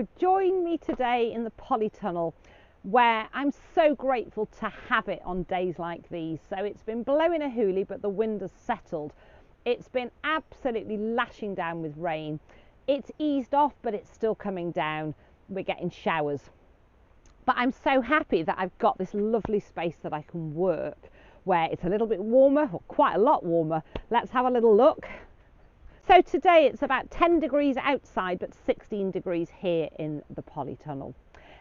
Hello, join me today in the polytunnel where I'm so grateful to have it on days like these. So it's been blowing a hoolie, but the wind has settled. It's been absolutely lashing down with rain. It's eased off, but it's still coming down. We're getting showers. But I'm so happy that I've got this lovely space that I can work where it's a little bit warmer, or quite a lot warmer. Let's have a little look. So today it's about 10 degrees outside, but 16 degrees here in the polytunnel.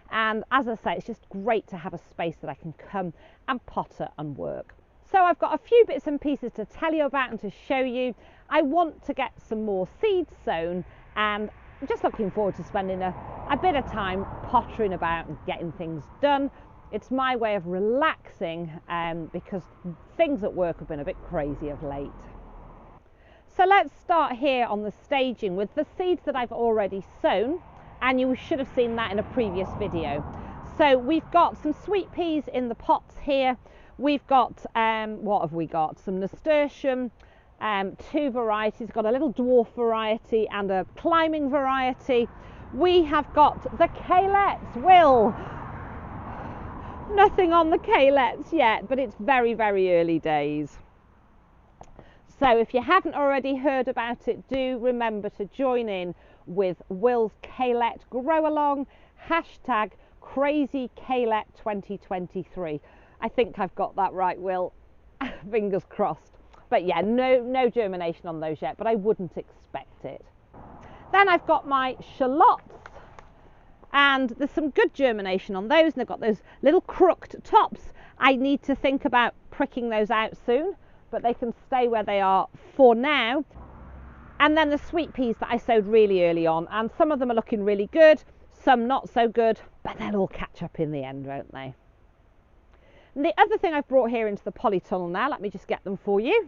And as I say, it's just great to have a space that I can come and potter and work. So I've got a few bits and pieces to tell you about and to show you. I want to get some more seeds sown, and I'm just looking forward to spending a bit of time pottering about and getting things done. It's my way of relaxing because things at work have been a bit crazy of late. So let's start here on the staging with the seeds that I've already sown, and you should have seen that in a previous video. So we've got some sweet peas in the pots here. We've got, what have we got? Some nasturtium, two varieties. Got a little dwarf variety and a climbing variety. We have got the kalettes. Will, nothing on the kalettes yet, but it's very, very early days. So if you haven't already heard about it, do remember to join in with Will's Kalette Grow Along, hashtag Crazy Kalette 2023. I think I've got that right, Will. Fingers crossed. But yeah, no germination on those yet, but I wouldn't expect it. Then I've got my shallots, and there's some good germination on those, and they've got those little crooked tops. I need to think about pricking those out soon, but they can stay where they are for now. And then the sweet peas that I sowed really early on, and some of them are looking really good, some not so good, but they'll all catch up in the end, won't they? And the other thing I've brought here into the polytunnel now, let me just get them for you,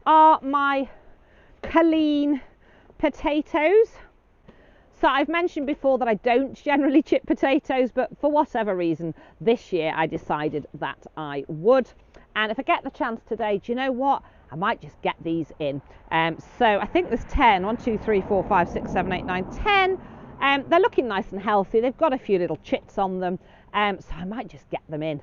are my Colleen potatoes. So I've mentioned before that I don't generally chip potatoes, but for whatever reason this year I decided that I would. And if I get the chance today, do you know what? I might just get these in. So I think there's 10. 1, 2, 3, 4, 5, 6, 7, 8, 9, 10. They're looking nice and healthy. They've got a few little chits on them. So I might just get them in. And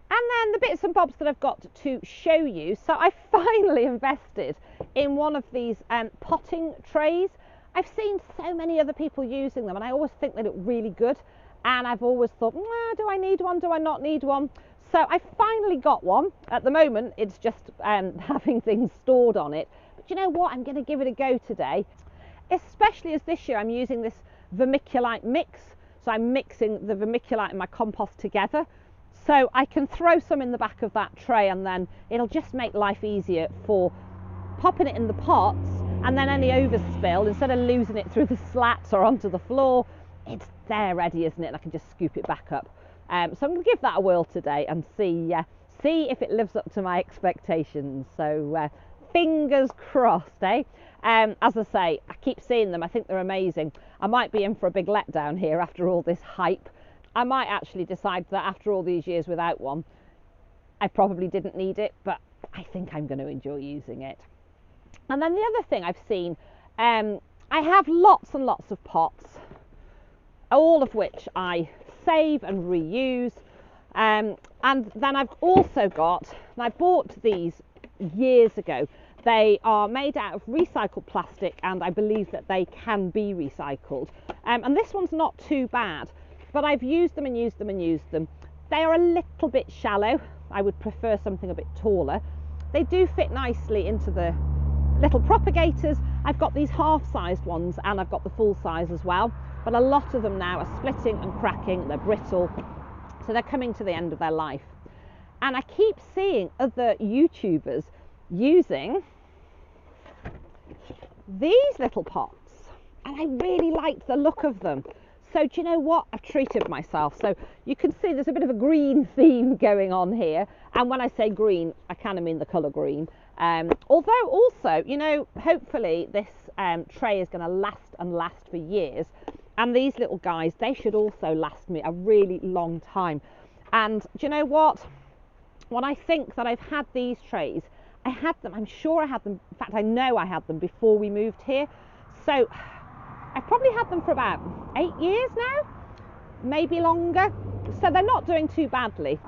then the bits and bobs that I've got to show you. So I finally invested in one of these potting trays. I've seen so many other people using them, and I always think they look really good. And I've always thought, do I need one? Do I not need one? So I finally got one. At the moment, it's just having things stored on it. But you know what? I'm going to give it a go today, especially as this year I'm using this vermiculite mix. So I'm mixing the vermiculite and my compost together. So I can throw some in the back of that tray, and then it'll just make life easier for popping it in the pots, and then any overspill, instead of losing it through the slats or onto the floor, it's there ready, isn't it? And I can just scoop it back up. So I'm going to give that a whirl today and see if it lives up to my expectations. So fingers crossed, eh? As I say, I keep seeing them. I think they're amazing. I might be in for a big letdown here after all this hype. I might actually decide that after all these years without one, I probably didn't need it, but I think I'm going to enjoy using it. And then the other thing I've seen, I have lots and lots of pots, all of which I save and reuse, and then I've also got, and I bought these years ago, they are made out of recycled plastic, and I believe that they can be recycled, and this one's not too bad, but I've used them and used them and used them. They are a little bit shallow. I would prefer something a bit taller. They do fit nicely into the little propagators. I've got these half-sized ones, and I've got the full size as well, but a lot of them now are splitting and cracking. They're brittle, so they're coming to the end of their life. And I keep seeing other YouTubers using these little pots, and I really like the look of them. So do you know what? I've treated myself. So you can see there's a bit of a green theme going on here, and when I say green, I kind of mean the colour green. Although also, you know, hopefully this tray is going to last and last for years, and these little guys, they should also last me a really long time. And do you know what? When I think that I've had these trays, I had them, I'm sure I had them, in fact I know I had them before we moved here. So I've probably had them for about 8 years now, maybe longer, so they're not doing too badly.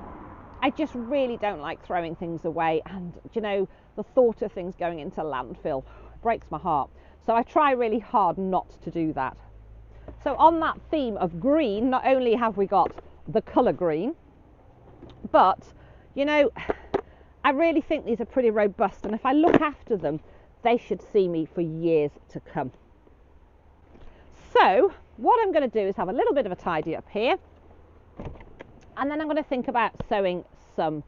I just really don't like throwing things away, and you know, the thought of things going into landfill breaks my heart. So I try really hard not to do that. So on that theme of green, not only have we got the colour green, but you know, I really think these are pretty robust, and if I look after them, they should see me for years to come. So what I'm going to do is have a little bit of a tidy up here, and then I'm going to think about sowing some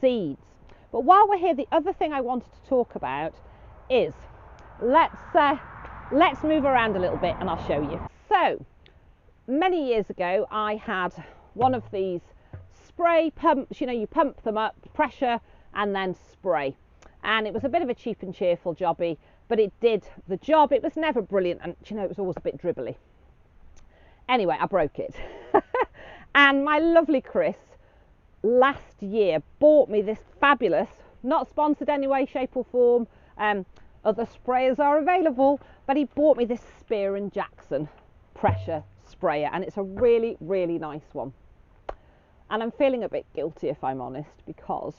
seeds. But while we're here, the other thing I wanted to talk about is let's move around a little bit and I'll show you. So many years ago I had one of these spray pumps. You know, you pump them up, pressure, and then spray, and it was a bit of a cheap and cheerful jobby, but it did the job. It was never brilliant, and you know, it was always a bit dribbly. Anyway, I broke it. And my lovely Chris last year bought me this fabulous, not sponsored any way, shape or form, other sprayers are available, but he bought me this Spear & Jackson pressure sprayer, and it's a really, really nice one. And I'm feeling a bit guilty, if I'm honest, because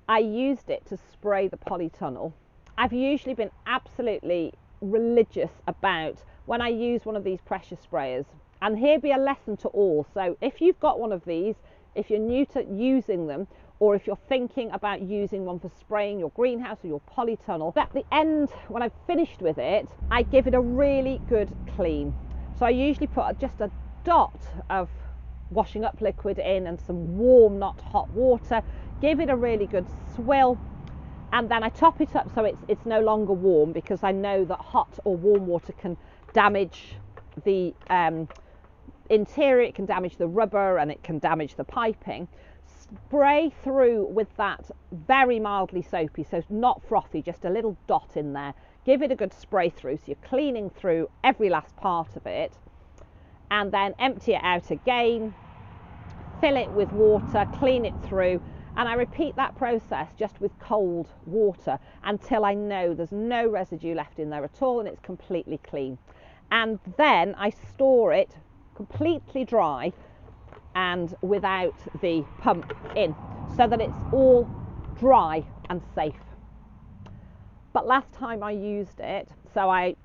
I used it to spray the polytunnel. I've usually been absolutely religious about when I use one of these pressure sprayers, and here be a lesson to all. So if you've got one of these, if you're new to using them, or if you're thinking about using one for spraying your greenhouse or your polytunnel, at the end, when I've finished with it, I give it a really good clean. So I usually put just a dot of washing up liquid in and some warm, not hot water, give it a really good swill, and then I top it up so it's no longer warm, because I know that hot or warm water can damage the interior, it can damage the rubber, and it can damage the piping. Spray through with that very mildly soapy, so not frothy, just a little dot in there. Give it a good spray through, so you're cleaning through every last part of it, and then empty it out again, fill it with water, clean it through, and I repeat that process just with cold water until I know there's no residue left in there at all and it's completely clean. And then I store it completely dry and without the pump in, so that it's all dry and safe. But last time I used it, so I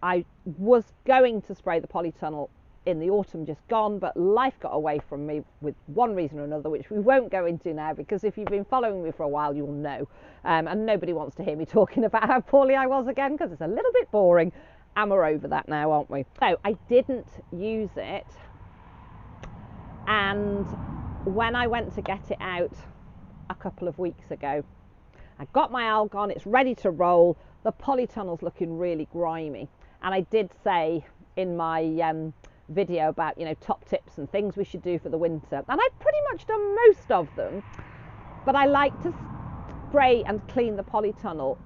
was going to spray the polytunnel in the autumn just gone, but life got away from me with one reason or another, which we won't go into now, because if you've been following me for a while, you'll know. And nobody wants to hear me talking about how poorly I was again, because it's a little bit boring, and we're over that now, aren't we? So I didn't use it, and when I went to get it out a couple of weeks ago, I got my Algon, it's ready to roll, the polytunnel's looking really grimy, and I did say in my video about, you know, top tips and things we should do for the winter, and I've pretty much done most of them, but I like to spray and clean the polytunnel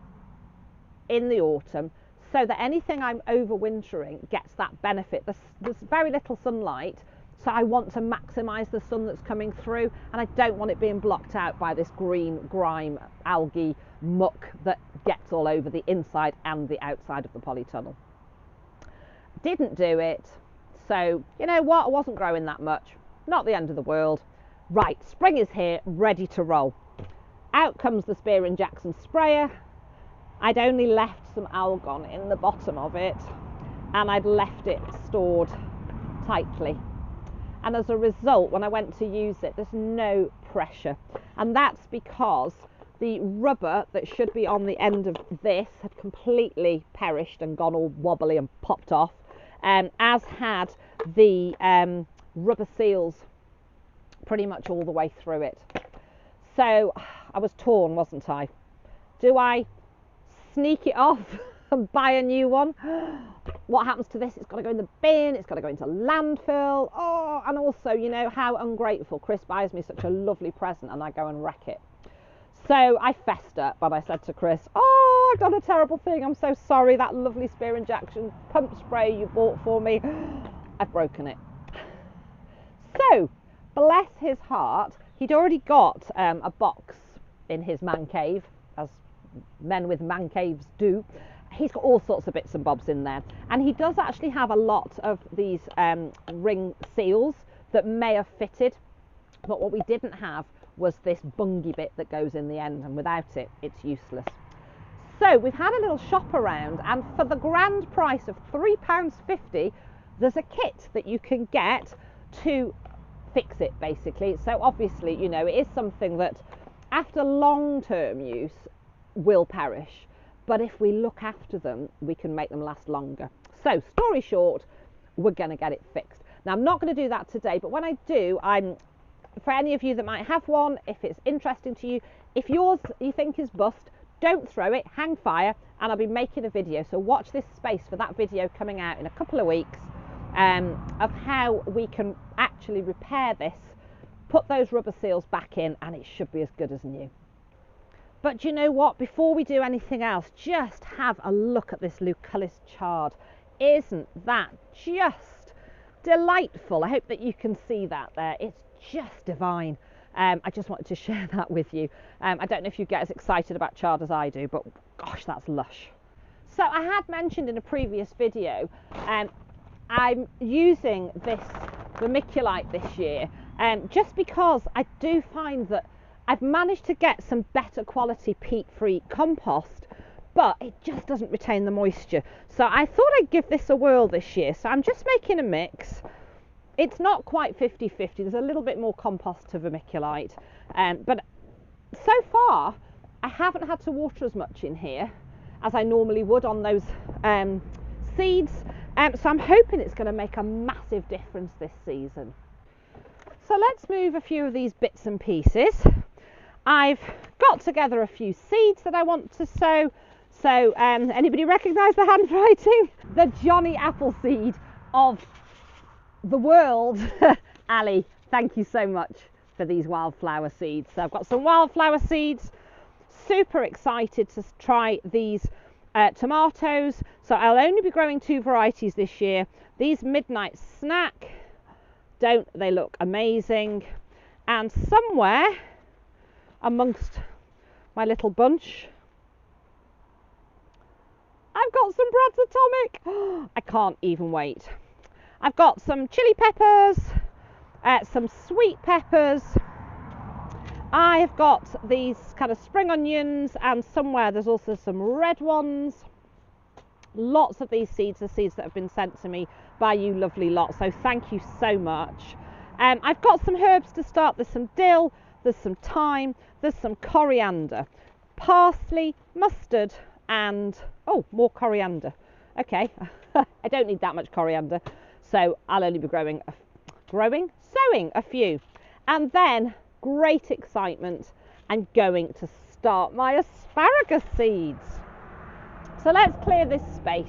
in the autumn, so that anything I'm overwintering gets that benefit. There's very little sunlight, so I want to maximise the sun that's coming through, and I don't want it being blocked out by this green grime algae muck that gets all over the inside and the outside of the polytunnel. Didn't do it. So, you know what, I wasn't growing that much. Not the end of the world. Right, spring is here, ready to roll. Out comes the Spear & Jackson sprayer. I'd only left some Algon in the bottom of it, and I'd left it stored tightly. And as a result, when I went to use it, there's no pressure. And that's because the rubber that should be on the end of this had completely perished and gone all wobbly and popped off. As had the rubber seals pretty much all the way through it. So I was torn, wasn't I? Do I sneak it off and buy a new one? What happens to this? It's got to go in the bin, it's got to go into landfill. Oh, and also, you know, how ungrateful. Chris buys me such a lovely present and I go and wreck it. So I fessed up, but I said to Chris, oh, I've done a terrible thing, I'm so sorry, that lovely Spear & Jackson pump spray you bought for me, I've broken it. So, bless his heart, he'd already got a box in his man cave, as men with man caves do, he's got all sorts of bits and bobs in there, and he does actually have a lot of these ring seals that may have fitted, but what we didn't have was this bungy bit that goes in the end, and without it, it's useless. So we've had a little shop around, and for the grand price of £3.50, there's a kit that you can get to fix it, basically. So obviously, you know, it is something that after long-term use will perish, but if we look after them, we can make them last longer. So story short, we're going to get it fixed. Now, I'm not going to do that today, but when I do, for any of you that might have one, if it's interesting to you, if yours you think is bust, don't throw it, hang fire, and I'll be making a video. So watch this space for that video coming out in a couple of weeks of how we can actually repair this, put those rubber seals back in, and it should be as good as new. But you know what, before we do anything else, just have a look at this Lucullis chard. Isn't that just delightful? I hope that you can see that there. It's just divine. I just wanted to share that with you. I don't know if you get as excited about chard as I do, but gosh, that's lush. So I had mentioned in a previous video, I'm using this vermiculite this year, just because I do find that I've managed to get some better quality peat-free compost, but it just doesn't retain the moisture. So I thought I'd give this a whirl this year. So I'm just making a mix. It's not quite 50-50. There's a little bit more compost to vermiculite. But so far, I haven't had to water as much in here as I normally would on those seeds. So I'm hoping it's going to make a massive difference this season. So let's move a few of these bits and pieces. I've got together a few seeds that I want to sow. So anybody recognise the handwriting? The Johnny Appleseed of the world. Ali, thank you so much for these wildflower seeds. So I've got some wildflower seeds. Super excited to try these tomatoes. So I'll only be growing 2 varieties this year. These Midnight Snack, don't they look amazing? And somewhere amongst my little bunch, I've got some Brad's Atomic. I can't even wait. I've got some chili peppers, some sweet peppers. I've got these kind of spring onions, and somewhere there's also some red ones. Lots of these seeds are seeds that have been sent to me by you lovely lot, so thank you so much. I've got some herbs to start. There's some dill, there's some thyme, there's some coriander, parsley, mustard, and oh, more coriander. Okay, I don't need that much coriander, so I'll only be sowing a few. And then great excitement, I'm going to start my asparagus seeds. So let's clear this space.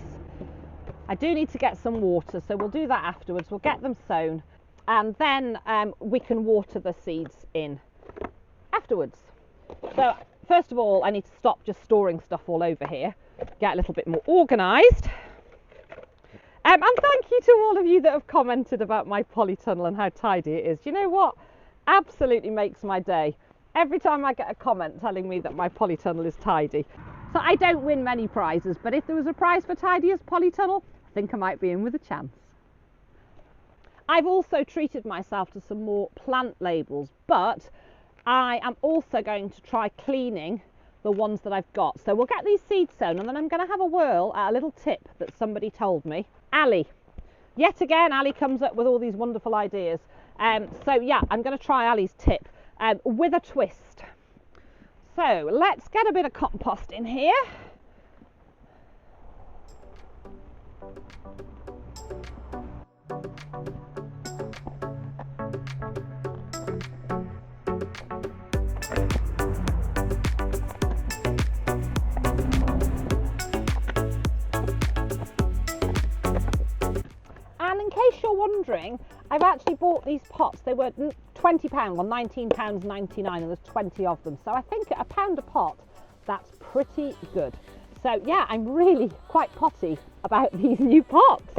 I do need to get some water, so we'll do that afterwards. We'll get them sown, and then we can water the seeds in afterwards. So first of all, I need to stop just storing stuff all over here, get a little bit more organised. And thank you to all of you that have commented about my polytunnel and how tidy it is. Do you know what? Absolutely makes my day. Every time I get a comment telling me that my polytunnel is tidy. So I don't win many prizes, but if there was a prize for tidiest polytunnel, I think I might be in with a chance. I've also treated myself to some more plant labels, but I am also going to try cleaning the ones that I've got. So we'll get these seeds sown, and then I'm going to have a whirl at a little tip that somebody told me. Ali. Yet again, Ali comes up with all these wonderful ideas. So yeah, I'm going to try Ali's tip with a twist. So let's get a bit of compost in here. And in case you're wondering, I've actually bought these pots. They were £20 or £19.99, and there's 20 of them. So I think at £1 a pot, that's pretty good. So yeah, I'm really quite potty about these new pots.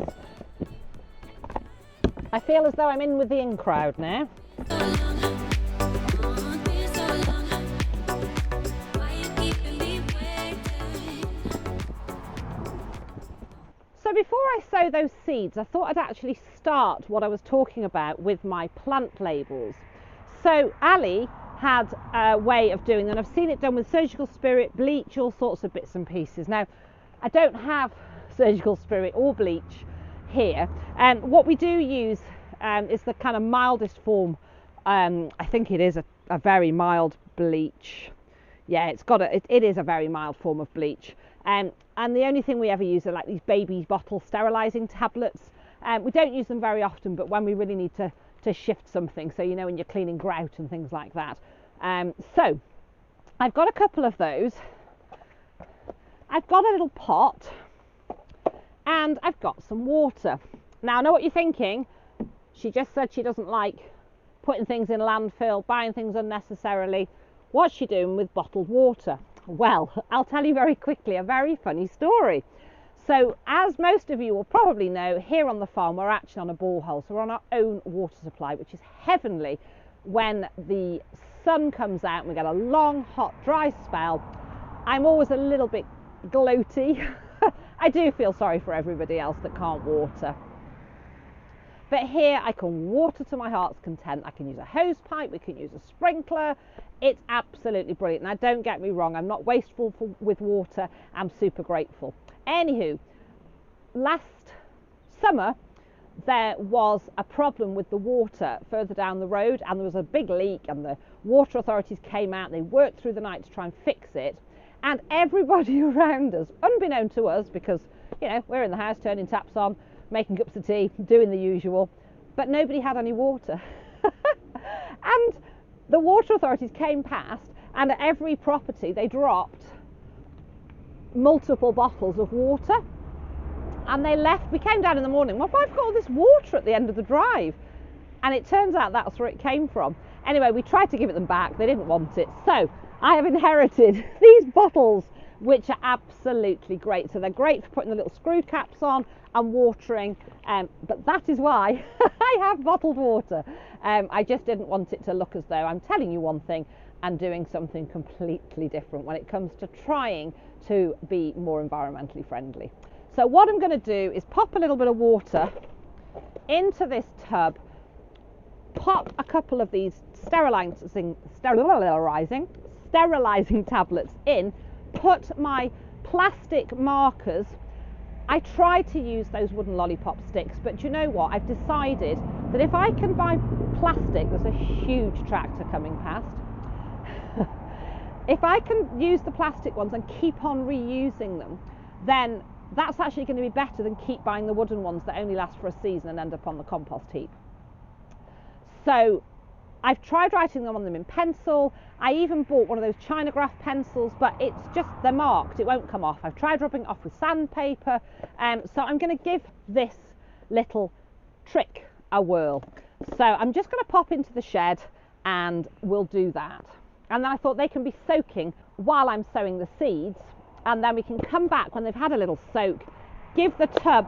I feel as though I'm in with the in crowd now. I sow those seeds, I thought I'd actually start what I was talking about with my plant labels. So Ali had a way of doing, and I've seen it done with surgical spirit, bleach, all sorts of bits and pieces. Now, I don't have surgical spirit or bleach here, and what we do use is the kind of mildest form. I think it is a very mild bleach. Yeah, it is a very mild form of bleach. And the only thing we ever use are like these baby bottle sterilising tablets. We don't use them very often, but when we really need to shift something, so you know, when you're cleaning grout and things like that. So I've got a couple of those. I've got a little pot and I've got some water. Now, I know what you're thinking. She just said she doesn't like putting things in landfill, buying things unnecessarily. What's she doing with bottled water? Well, I'll tell you very quickly a very funny story. So, as most of you will probably know, here on the farm we're actually on a borehole, so we're on our own water supply, which is heavenly when the sun comes out and we get a long, hot, dry spell. I'm always a little bit gloaty. I do feel sorry for everybody else that can't water. But here I can water to my heart's content. I can use a hose pipe, we can use a sprinkler. It's absolutely brilliant. Now, don't get me wrong, I'm not wasteful with water. I'm super grateful. Anywho, last summer there was a problem with the water further down the road, and there was a big leak, and the water authorities came out. They worked through the night to try and fix it, and everybody around us, unbeknown to us, because you know we're in the house turning taps on, making cups of tea, doing the usual, but nobody had any water. And the water authorities came past, and at every property they dropped multiple bottles of water, and they left. We came down in the morning, well, I've got all this water at the end of the drive, and it turns out that's where it came from. Anyway, we tried to give it them back. They didn't want it, so I have inherited these bottles, which are absolutely great. So they're great for putting the little screw caps on and watering, but that is why I have bottled water. I just didn't want it to look as though I'm telling you one thing and doing something completely different when it comes to trying to be more environmentally friendly. So what I'm going to do is pop a little bit of water into this tub, pop a couple of these sterilizing tablets in, put my plastic markers. I tried to use those wooden lollipop sticks, but you know what? I've decided that if I can buy plastic, there's a huge tractor coming past. If I can use the plastic ones and keep on reusing them, then that's actually going to be better than keep buying the wooden ones that only last for a season and end up on the compost heap. So I've tried writing them on them in pencil. I even bought one of those Chinograph pencils, but it's just, they're marked, it won't come off. I've tried rubbing it off with sandpaper, so I'm going to give this little trick a whirl. So I'm just going to pop into the shed and we'll do that. And then I thought they can be soaking while I'm sowing the seeds, and then we can come back when they've had a little soak, give the tub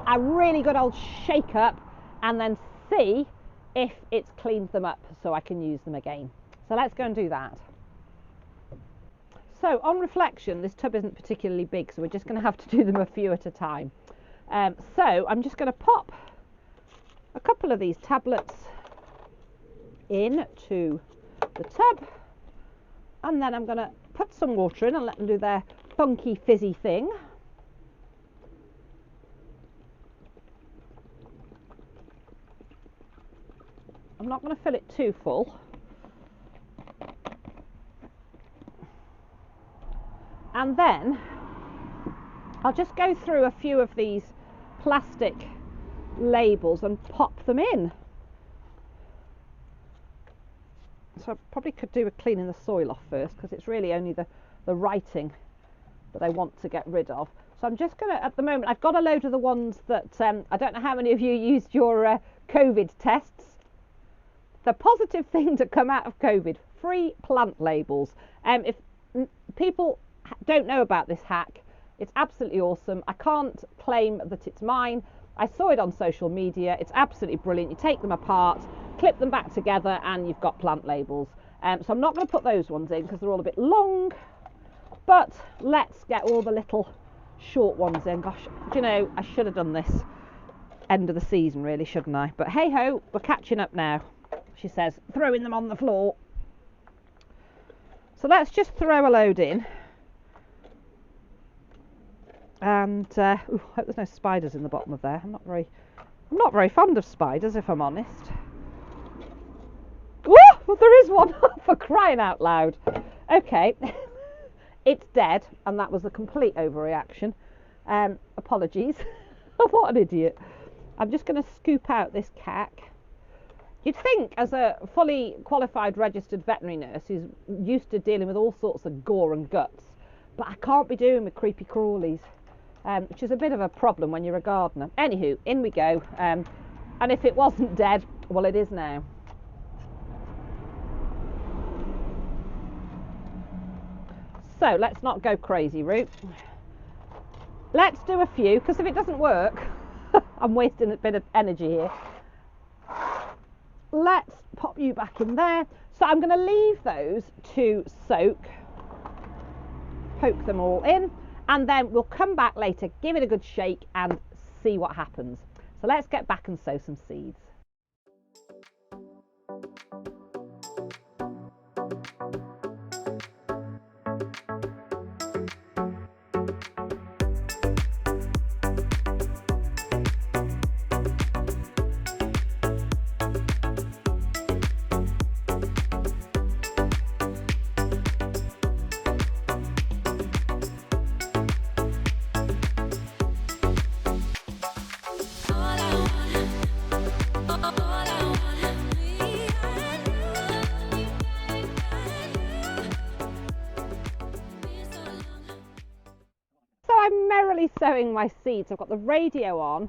a really good old shake up, and then see if it's cleaned them up so I can use them again. So let's go and do that. So on reflection, this tub isn't particularly big, so we're just going to have to do them a few at a time. So I'm just going to pop a couple of these tablets into the tub, and then I'm going to put some water in and let them do their funky fizzy thing. I'm not going to fill it too full. And then I'll just go through a few of these plastic labels and pop them in. So I probably could do with cleaning the soil off first, because it's really only the writing that I want to get rid of. So I'm just going to, at the moment, I've got a load of the ones that, I don't know how many of you used your COVID tests. The positive thing to come out of COVID, free plant labels. If people don't know about this hack, it's absolutely awesome. I can't claim that it's mine. I saw it on social media. It's absolutely brilliant. You take them apart, clip them back together, and you've got plant labels. So I'm not going to put those ones in because they're all a bit long, but let's get all the little short ones in. Gosh, do you know, I should have done this end of the season really, shouldn't I? But hey ho, we're catching up now, she says, throwing them on the floor. So let's just throw a load in. And I hope there's no spiders in the bottom of there. I'm not very fond of spiders, if I'm honest. Oh, there is one. For crying out loud. Okay. It's dead, and that was a complete overreaction. Apologies. What an idiot. I'm just going to scoop out this cack. You'd think, as a fully qualified registered veterinary nurse who's used to dealing with all sorts of gore and guts, but I can't be doing with creepy crawlies, which is a bit of a problem when you're a gardener. Anywho, in we go. And if it wasn't dead, well, it is now. So let's not go crazy, Root. Let's do a few, because if it doesn't work, I'm wasting a bit of energy here. Let's pop you back in there. So I'm going to leave those to soak, poke them all in, and then we'll come back later, give it a good shake and see what happens. So let's get back and sow some seeds. Sowing my seeds. I've got the radio on.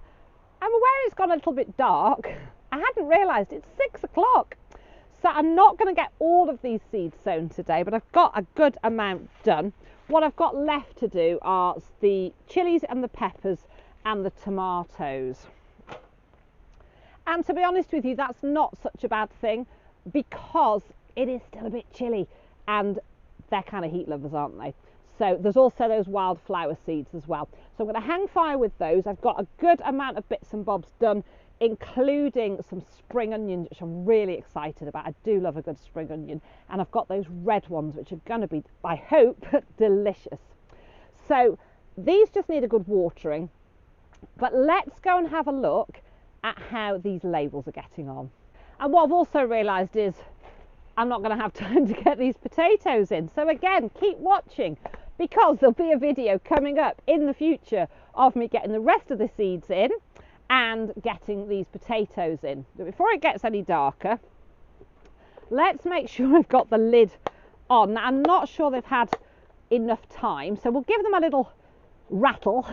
I'm aware it's gone a little bit dark. I hadn't realised it's 6 o'clock. So I'm not going to get all of these seeds sown today, but I've got a good amount done. What I've got left to do are the chilies and the peppers and the tomatoes. And to be honest with you, that's not such a bad thing because it is still a bit chilly and they're kind of heat lovers, aren't they? So there's also those wildflower seeds as well. So I'm going to hang fire with those. I've got a good amount of bits and bobs done, including some spring onions, which I'm really excited about. I do love a good spring onion. And I've got those red ones, which are going to be, I hope, delicious. So these just need a good watering. But let's go and have a look at how these labels are getting on. And what I've also realised is I'm not going to have time to get these potatoes in. So again, keep watching, because there'll be a video coming up in the future of me getting the rest of the seeds in and getting these potatoes in. But before it gets any darker, let's make sure I've got the lid on. Now, I'm not sure they've had enough time, so we'll give them a little rattle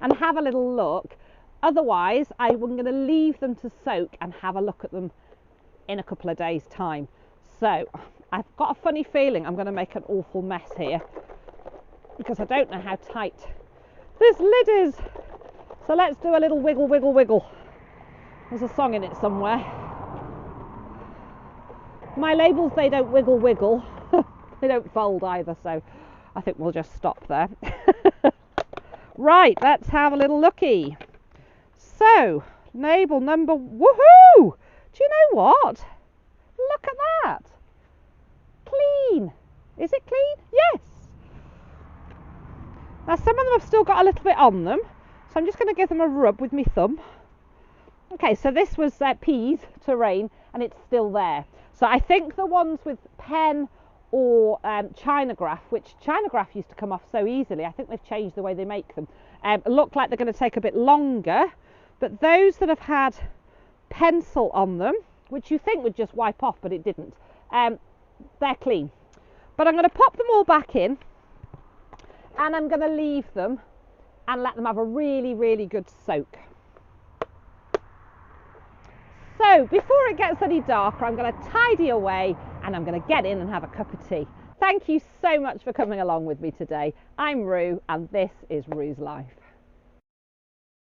and have a little look. Otherwise, I'm going to leave them to soak and have a look at them in a couple of days' time. So I've got a funny feeling I'm going to make an awful mess here, because I don't know how tight this lid is. So let's do a little wiggle, wiggle, wiggle. There's a song in it somewhere. My labels, they don't wiggle, wiggle. They don't fold either, so I think we'll just stop there. Right, let's have a little looky. So, label number, woohoo! Do you know what? Look at that. Clean. Is it clean? Yes. Now some of them have still got a little bit on them, so I'm just going to give them a rub with my thumb. Okay, so this was peas terrain and it's still there. So I think the ones with pen or China graph, which China graph used to come off so easily, I think they've changed the way they make them, look like they're going to take a bit longer. But those that have had pencil on them, which you think would just wipe off, but it didn't, they're clean. But I'm going to pop them all back in, and I'm going to leave them and let them have a really, really good soak. So before it gets any darker, I'm going to tidy away and I'm going to get in and have a cup of tea. Thank you so much for coming along with me today. I'm Rue, and this is Rue's Life.